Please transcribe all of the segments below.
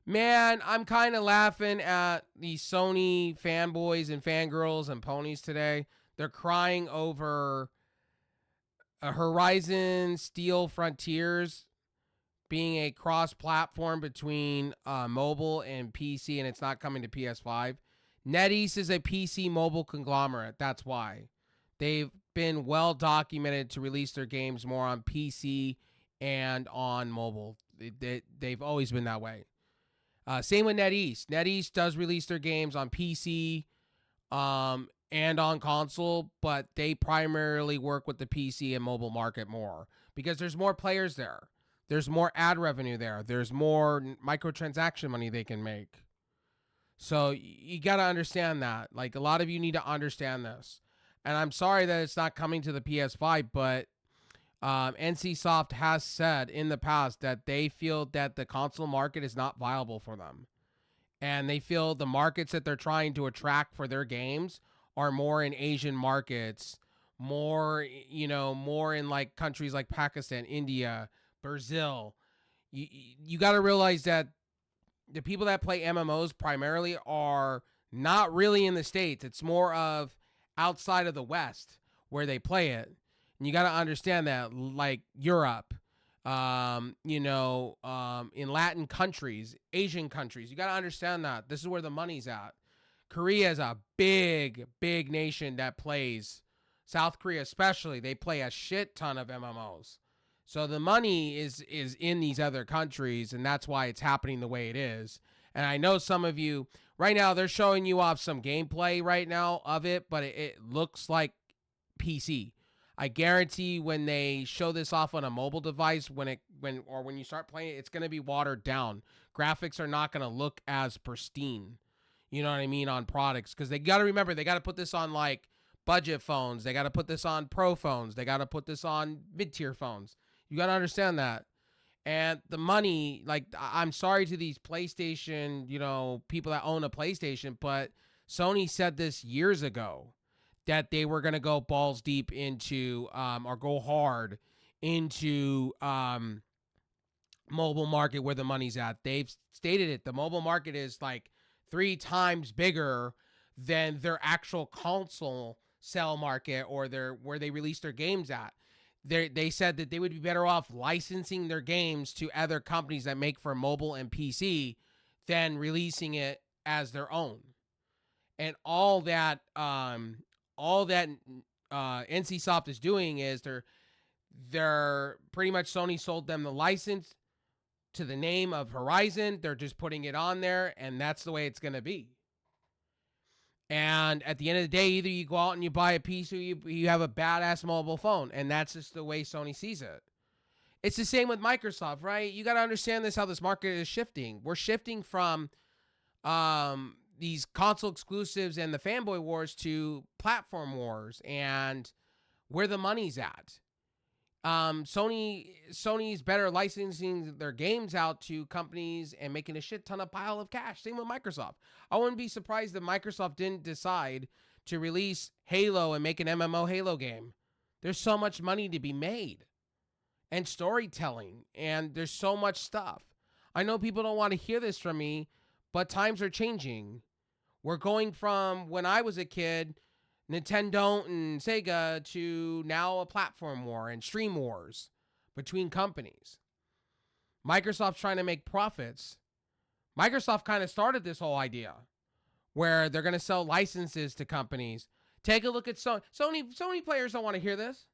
Man, I'm kind of laughing at these Sony fanboys and fangirls and ponies today. They're crying over a Horizon Steel Frontiers being a cross-platform between mobile and PC, and it's not coming to PS5. NetEase is a PC mobile conglomerate. That's why they've been well documented to release their games more on PC and on mobile. They've always been that way. Same with NetEase. NetEase does release their games on PC and on console, but they primarily work with the PC and mobile market more because there's more players there. There's more ad revenue there. There's more microtransaction money they can make. So you got to understand that. Like, a lot of you need to understand this. And I'm sorry that it's not coming to the PS5, but NCSoft has said in the past that they feel that the console market is not viable for them. And they feel the markets that they're trying to attract for their games are more in Asian markets, more in like countries like Pakistan, India, Brazil. You got to realize that the people that play MMOs primarily are not really in the States. It's more of outside of the West where they play it. And you got to understand that, like Europe, in Latin countries, Asian countries, you got to understand that this is where the money's at. Korea is a big, big nation that plays. South Korea especially, they play a shit ton of MMOs. So the money is in these other countries, and that's why it's happening the way it is. And I know some of you, right now, they're showing you off some gameplay right now of it, but it looks like PC. I guarantee when they show this off on a mobile device, when you start playing it, it's going to be watered down. Graphics are not going to look as pristine. You know what I mean, on products, because they got to remember, they got to put this on like budget phones. They got to put this on pro phones. They got to put this on mid-tier phones. You got to understand that. And the money, like, I'm sorry to these PlayStation, people that own a PlayStation, but Sony said this years ago that they were going to go balls deep into, or go hard into mobile market where the money's at. They've stated it. The mobile market is like 3 times bigger than their actual console sell market or where they release their games at. They said that they would be better off licensing their games to other companies that make for mobile and PC than releasing it as their own. And all that NCSoft is doing is they're pretty much, Sony sold them the license to the name of Horizon. They're just putting it on there, and that's the way it's going to be. And at the end of the day, either you go out and you buy a PC or you have a badass mobile phone. And that's just the way Sony sees it. It's the same with Microsoft, right? You got to understand this, how this market is shifting. We're shifting from these console exclusives and the fanboy wars to platform wars and where the money's at. Sony's better licensing their games out to companies and making a shit ton of pile of cash. Same with Microsoft. I wouldn't be surprised if Microsoft didn't decide to release Halo and make an MMO Halo game. There's so much money to be made and storytelling, and there's so much stuff. I know people don't want to hear this from me, but times are changing. We're going from when I was a kid, Nintendo and Sega, to now a platform war and stream wars between companies. Microsoft's trying to make profits. Microsoft kind of started this whole idea where they're going to sell licenses to companies. Take a look at Sony. Sony players don't want to hear this.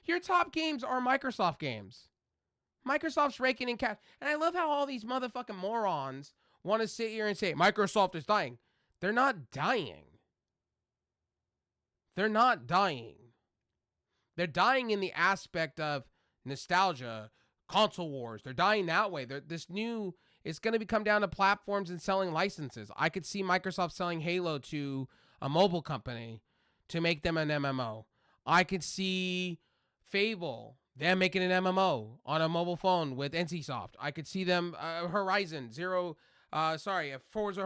Your top games are Microsoft games. Microsoft's raking in cash. And I love how all these motherfucking morons want to sit here and say Microsoft is dying. They're not dying. They're not dying. They're dying in the aspect of nostalgia, console wars. They're dying that way. It's going to come down to platforms and selling licenses. I could see Microsoft selling Halo to a mobile company to make them an MMO. I could see Fable, them making an MMO on a mobile phone with NCSoft. I could see them, Forza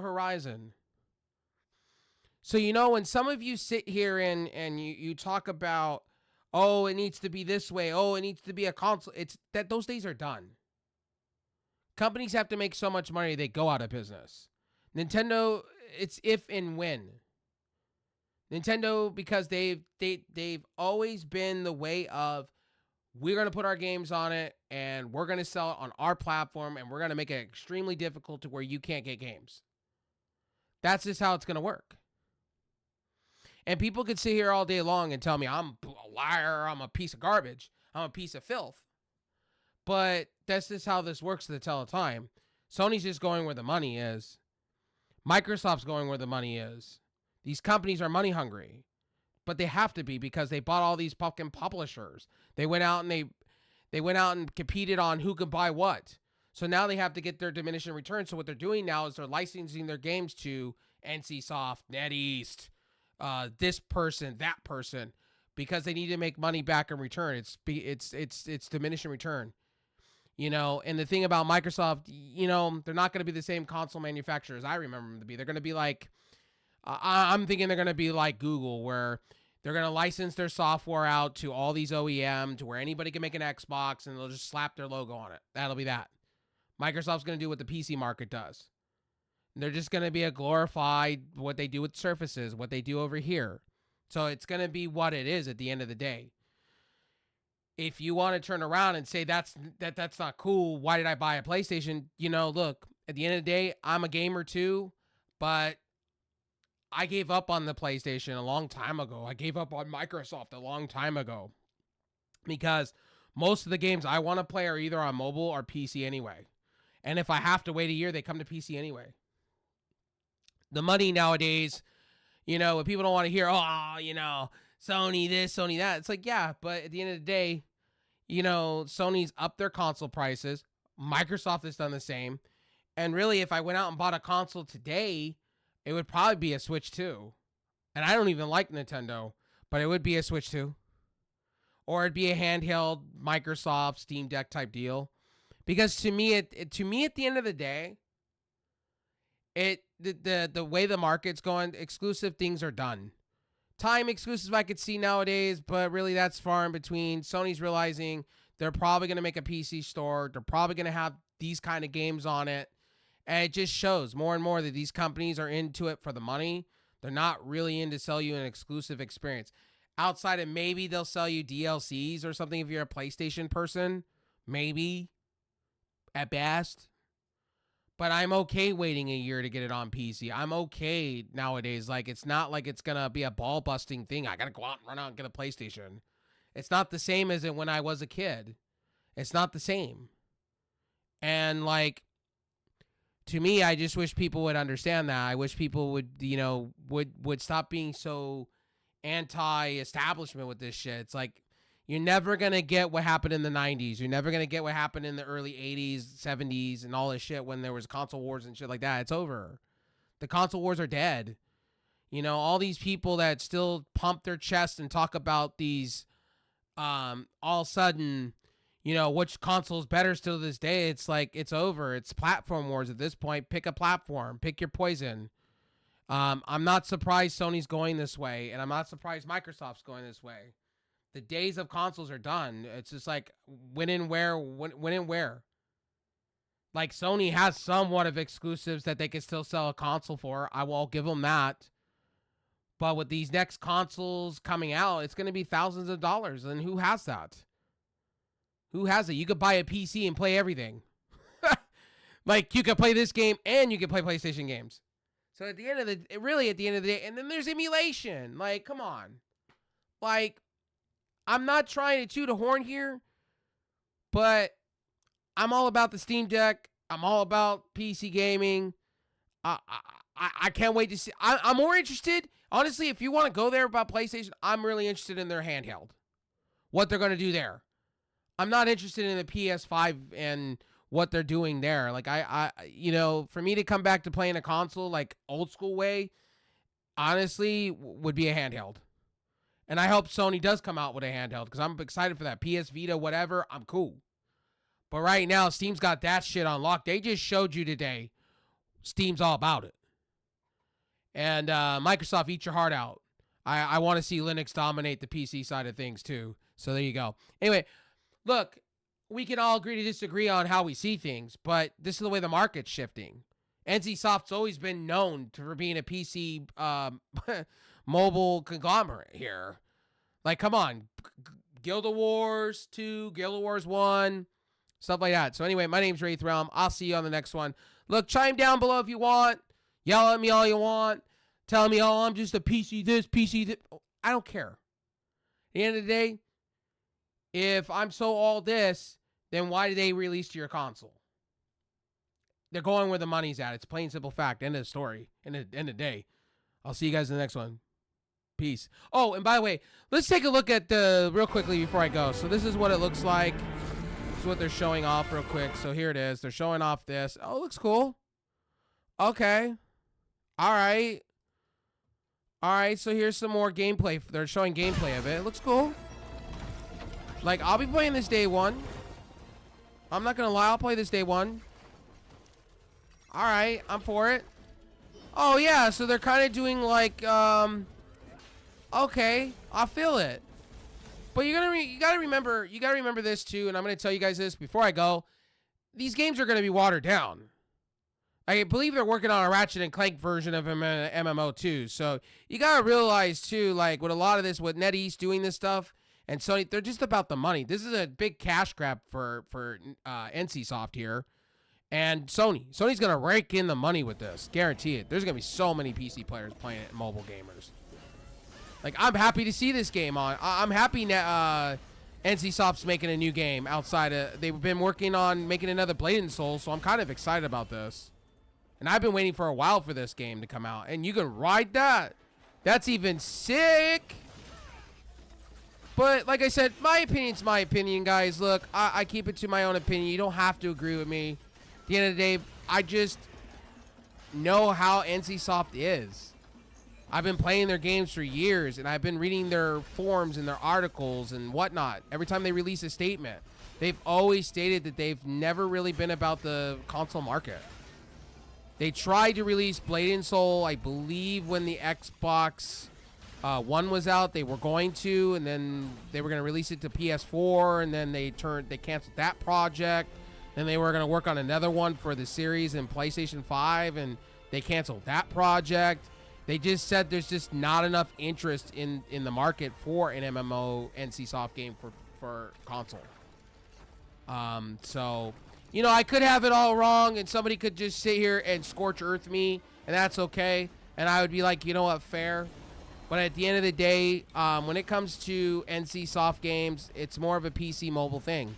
Horizon. So, when some of you sit here and you talk about, oh, it needs to be this way, oh, it needs to be a console, it's that those days are done. Companies have to make so much money they go out of business. Nintendo, it's if and when. Nintendo, because they've always been the way of, we're going to put our games on it and we're going to sell it on our platform and we're going to make it extremely difficult to where you can't get games. That's just how it's going to work. And people could sit here all day long and tell me I'm a liar, I'm a piece of garbage, I'm a piece of filth. But that's just how this works to tell the time. Sony's just going where the money is. Microsoft's going where the money is. These companies are money hungry. But they have to be, because they bought all these fucking publishers. They went out and they went out and competed on who could buy what. So now they have to get their diminishing return. So what they're doing now is they're licensing their games to NCSoft, NetEast, this person, that person, because they need to make money back in return. It's diminishing return. You know, and the thing about Microsoft, you know, they're not going to be the same console manufacturer as I remember them to be. They're going to be like, I'm thinking they're going to be like Google, where they're going to license their software out to all these OEM to where anybody can make an Xbox and they'll just slap their logo on it. That'll be that. Microsoft's going to do what the PC market does. They're just going to be a glorified, what they do with Surfaces, what they do over here. So it's going to be what it is at the end of the day. If you want to turn around and say that's not cool, why did I buy a PlayStation? You know, look, at the end of the day, I'm a gamer too, but I gave up on the PlayStation a long time ago. I gave up on Microsoft a long time ago, because most of the games I want to play are either on mobile or PC anyway. And if I have to wait a year, they come to PC anyway. The money nowadays, you know, when people don't want to hear, oh, you know, Sony this, Sony that. It's like, yeah, but at the end of the day, you know, Sony's up their console prices. Microsoft has done the same. And really, if I went out and bought a console today, it would probably be a Switch 2. And I don't even like Nintendo, but it would be a Switch 2. Or it'd be a handheld Microsoft Steam Deck type deal. Because to me, at the end of the day, the way the market's going, exclusive things are done. Time exclusive I could see nowadays, but really that's far in between. Sony's realizing they're probably going to make a PC store. They're probably going to have these kind of games on it. And it just shows more and more that these companies are into it for the money. They're not really into sell you an exclusive experience. Outside of maybe they'll sell you DLCs or something if you're a PlayStation person. Maybe. At best. But I'm okay waiting a year to get it on PC. I'm okay nowadays. Like, it's not like it's going to be a ball-busting thing. I got to go out and run out and get a PlayStation. It's not the same as it when I was a kid. It's not the same. And, like, to me, I just wish people would understand that. I wish people would, you know, would stop being so anti-establishment with this shit. It's like, you're never going to get what happened in the 90s. You're never going to get what happened in the early 80s, 70s, and all this shit when there was console wars and shit like that. It's over. The console wars are dead. You know, all these people that still pump their chest and talk about these, all of a sudden, you know, which console's better still to this day, it's like, it's over. It's platform wars at this point. Pick a platform. Pick your poison. I'm not surprised Sony's going this way, and I'm not surprised Microsoft's going this way. The days of consoles are done. It's just like, when and where. Like, Sony has somewhat of exclusives that they can still sell a console for. I will give them that. But with these next consoles coming out, it's going to be thousands of dollars. And who has that? Who has it? You could buy a PC and play everything. Like, you could play this game and you could play PlayStation games. So at the end of the day, and then there's emulation. Like, come on. Like, I'm not trying to toot a horn here, but I'm all about the Steam Deck. I'm all about PC gaming. I can't wait to see. I'm more interested, honestly, if you want to go there about PlayStation, I'm really interested in their handheld. What they're going to do there. I'm not interested in the PS5 and what they're doing there. Like, I you know, for me to come back to playing a console like old school way, honestly, would be a handheld. And I hope Sony does come out with a handheld, because I'm excited for that. PS Vita, whatever, I'm cool. But right now, Steam's got that shit on lock. They just showed you today Steam's all about it. And Microsoft, eat your heart out. I want to see Linux dominate the PC side of things too. So there you go. Anyway, look, we can all agree to disagree on how we see things, but this is the way the market's shifting. NCSoft's always been known for being a PC mobile conglomerate here. Like, come on. Guild Wars 2, Guild Wars 1, stuff like that. So anyway, my name's Wraith Realm. I'll see you on the next one. Look, chime down below if you want. Yell at me all you want. Tell me, oh, I'm just a PC this, PC that. I don't care. At the end of the day, if I'm so all this, then why did they release your console? They're going where the money's at. It's plain simple fact. End of the story. End of the day. I'll see you guys in the next one. Peace. Oh, and by the way, let's take a look at the real quickly before I go. So this is what it looks like. This is what they're showing off real quick. So here it is. They're showing off this. Oh, it looks cool. Okay. All right. All right. So here's some more gameplay. They're showing gameplay of it. It looks cool. Like, I'll be playing this day one. I'm not going to lie. I'll play this day one. All right. I'm for it. Oh, yeah. So they're kind of doing like, okay, I feel it. But you gotta remember this too, and I'm gonna tell you guys this before I go. These games are gonna be watered down. I believe they're working on a Ratchet and Clank version of MMO too. So you gotta realize too, like with a lot of this, with NetEase doing this stuff and Sony, they're just about the money. This is a big cash grab for NCSoft here, and Sony's gonna rake in the money with this. Guarantee it. There's gonna be so many PC players playing it, and mobile gamers. Like, I'm happy to see this game on. I'm happy NCSoft's making a new game outside of... They've been working on making another Blade and Soul, so I'm kind of excited about this. And I've been waiting for a while for this game to come out. And you can ride that. That's even sick. But, like I said, my opinion's my opinion, guys. Look, I keep it to my own opinion. You don't have to agree with me. At the end of the day, I just know how NCSoft is. I've been playing their games for years, and I've been reading their forums and their articles and whatnot. Every time they release a statement, they've always stated that they've never really been about the console market. They tried to release Blade and Soul, I believe, when the Xbox One was out. They were going to, and then they were going to release it to PS4, and then they canceled that project. Then they were going to work on another one for the series and PlayStation 5, and they canceled that project. They just said there's just not enough interest in the market for an MMO NCSoft game for console. So, you know, I could have it all wrong, and somebody could just sit here and scorch earth me, and that's okay. And I would be like, you know what, fair. But at the end of the day, when it comes to NCSoft games, it's more of a PC mobile thing.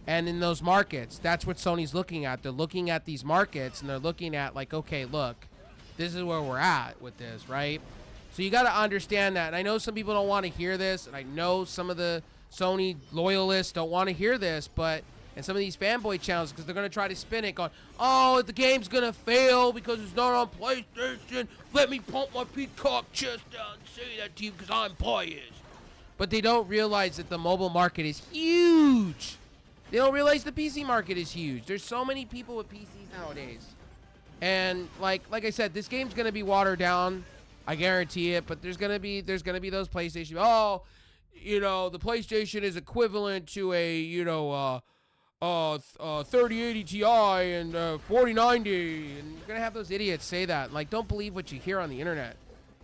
And in those markets, that's what Sony's looking at. They're looking at these markets, and they're looking at like, okay, look. This is where we're at with this, right? So you got to understand that. And I know some people don't want to hear this, and I know some of the Sony loyalists don't want to hear this, but and some of these fanboy channels, because they're going to try to spin it going, oh, the game's going to fail because it's not on PlayStation. Let me pump my peacock chest down and say that to you because I'm biased. But they don't realize that the mobile market is huge. They don't realize the PC market is huge. There's so many people with PCs nowadays. And like I said, this game's gonna be watered down, I guarantee it. But there's gonna be those PlayStation. Oh, you know, the PlayStation is equivalent to a 3080 Ti and 4090, and you're gonna have those idiots say that. Like, don't believe what you hear on the internet.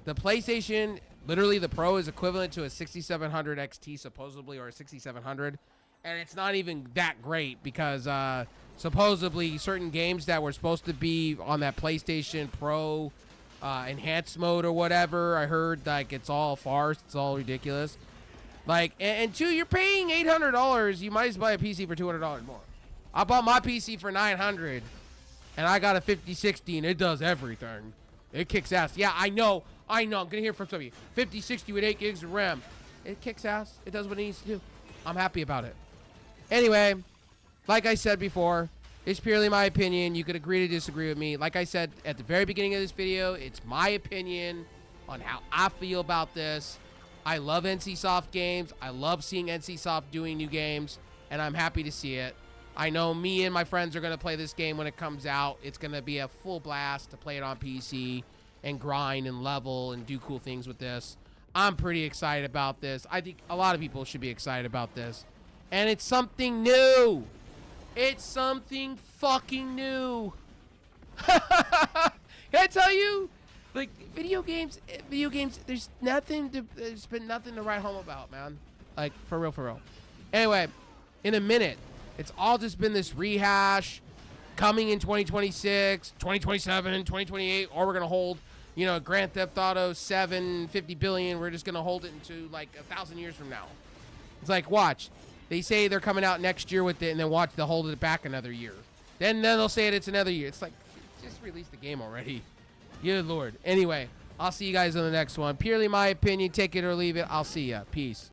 The PlayStation, literally, the Pro is equivalent to a 6700 XT supposedly, or a 6700, and it's not even that great because supposedly certain games that were supposed to be on that PlayStation Pro enhanced mode or whatever, I heard like it's all farce, it's all ridiculous. Like, and two, you're paying $800. You might as well buy a PC for $200 more. I bought my PC for $900, and I got a 5060, and it does everything. It kicks ass. Yeah, I know. I'm gonna hear from some of you. 5060 with 8 gigs of RAM. It kicks ass. It does what it needs to do. I'm happy about it. Anyway, like I said before, it's purely my opinion. You could agree to disagree with me. Like I said at the very beginning of this video, it's my opinion on how I feel about this. I love NCSoft games. I love seeing NCSoft doing new games, and I'm happy to see it. I know me and my friends are going to play this game when it comes out. It's going to be a full blast to play it on PC and grind and level and do cool things with this. I'm pretty excited about this. I think a lot of people should be excited about this. And it's something new. It's something fucking new. Can I tell you? Like, video games, there's been nothing to write home about, man. Like, for real. Anyway, in a minute, it's all just been this rehash coming in 2026, 2027, 2028, or we're going to hold, you know, Grand Theft Auto 7, 50 billion. We're just going to hold it into like 1,000 years from now. It's like, watch. They say they're coming out next year with it, and then watch, they'll hold it back another year. Then they'll say it's another year. It's like, just release the game already. Good Lord. Anyway, I'll see you guys on the next one. Purely my opinion. Take it or leave it. I'll see ya. Peace.